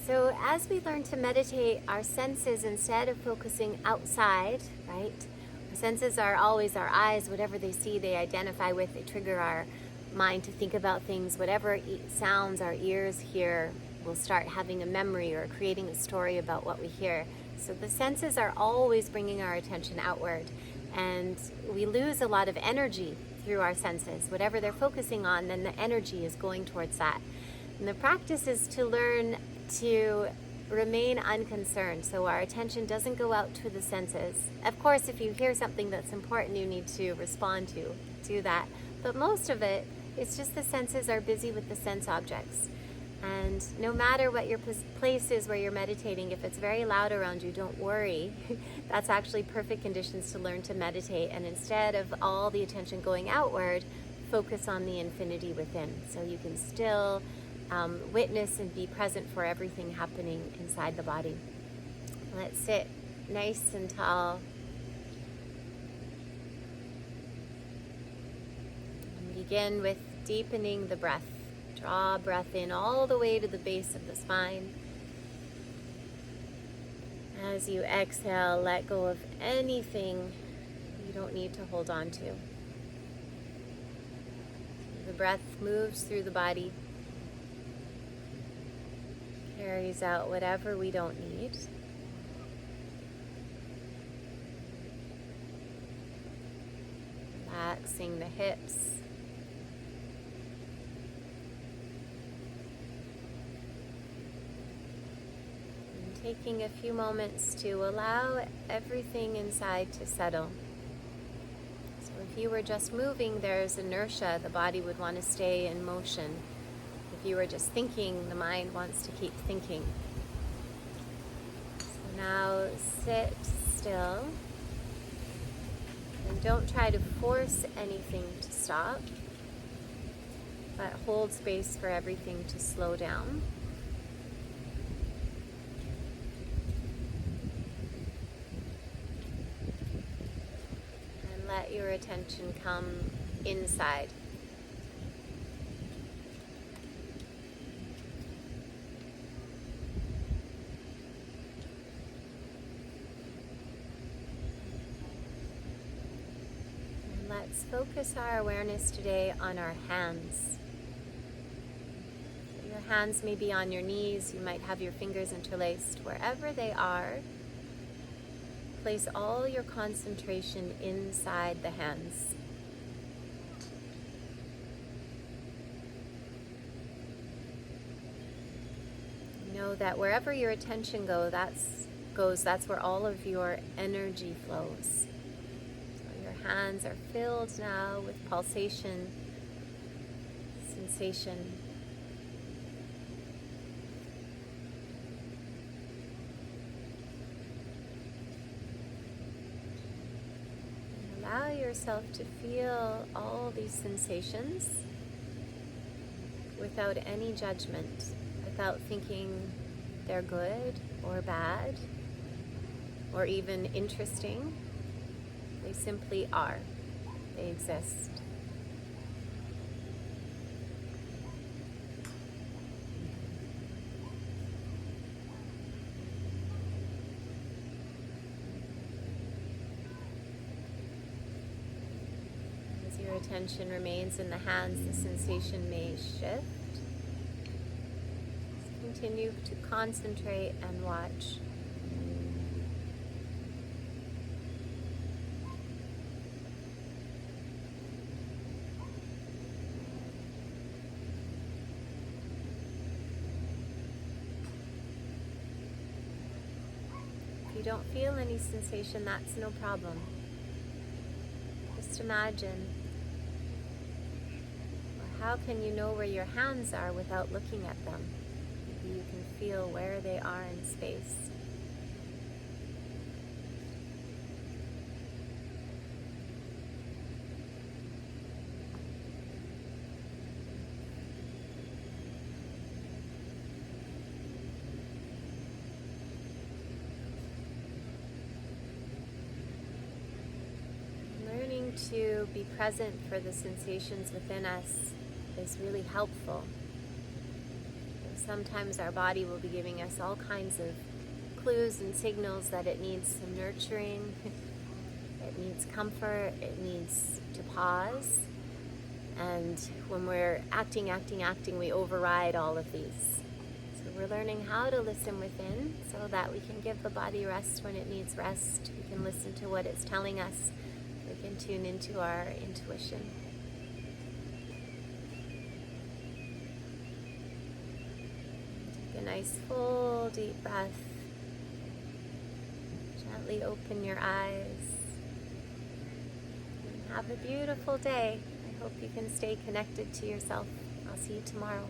So, as we learn to meditate, our senses, instead of focusing outside, right? Our senses are always our eyes, whatever they see, they identify with, they trigger our mind to think about things. Whatever sounds our ears hear will start having a memory or creating a story about what we hear. So, the senses are always bringing our attention outward, and we lose a lot of energy through our senses. Whatever they're focusing on, then the energy is going towards that. And the practice is to learn to remain unconcerned, so our attention doesn't go out to the senses. Of course, if you hear something that's important, you need to respond to do that. But most of it, it's just the senses are busy with the sense objects. And no matter what your place is where you're meditating, if it's very loud around you, don't worry. That's actually perfect conditions to learn to meditate. And instead of all the attention going outward, focus on the infinity within. So you can still witness and be present for everything happening inside the body. Let's sit nice and tall. And begin with deepening the breath. Draw breath in all the way to the base of the spine. As you exhale, let go of anything you don't need to hold on to. The breath moves through the body, carries out whatever we don't need. Relaxing the hips. And taking a few moments to allow everything inside to settle. So if you were just moving, there's inertia. The body would want to stay in motion. If you were just thinking, the mind wants to keep thinking. So now sit still and don't try to force anything to stop, but hold space for everything to slow down. And let your attention come inside. Let's focus our awareness today on our hands. Your hands may be on your knees, you might have your fingers interlaced. Wherever they are, place all your concentration inside the hands. Know that wherever your attention goes, that's where all of your energy flows. Hands are filled now with pulsation, sensation. And allow yourself to feel all these sensations without any judgment, without thinking they're good or bad or even interesting. They simply are. They exist. As your attention remains in the hands, the sensation may shift. Just continue to concentrate and watch. If you don't feel any sensation, that's no problem. Just imagine. Or how can you know where your hands are without looking at them? Maybe you can feel where they are in space. To be present for the sensations within us is really helpful. sometimes our body will be giving us all kinds of clues and signals that it needs some nurturing, it needs comfort, it needs to pause. And when we're acting, we override all of these. So we're learning how to listen within so that we can give the body rest when it needs rest. We can listen to what it's telling us. We can tune into our intuition. Take a nice full deep breath. Gently open your eyes. And have a beautiful day. I hope you can stay connected to yourself. I'll see you tomorrow.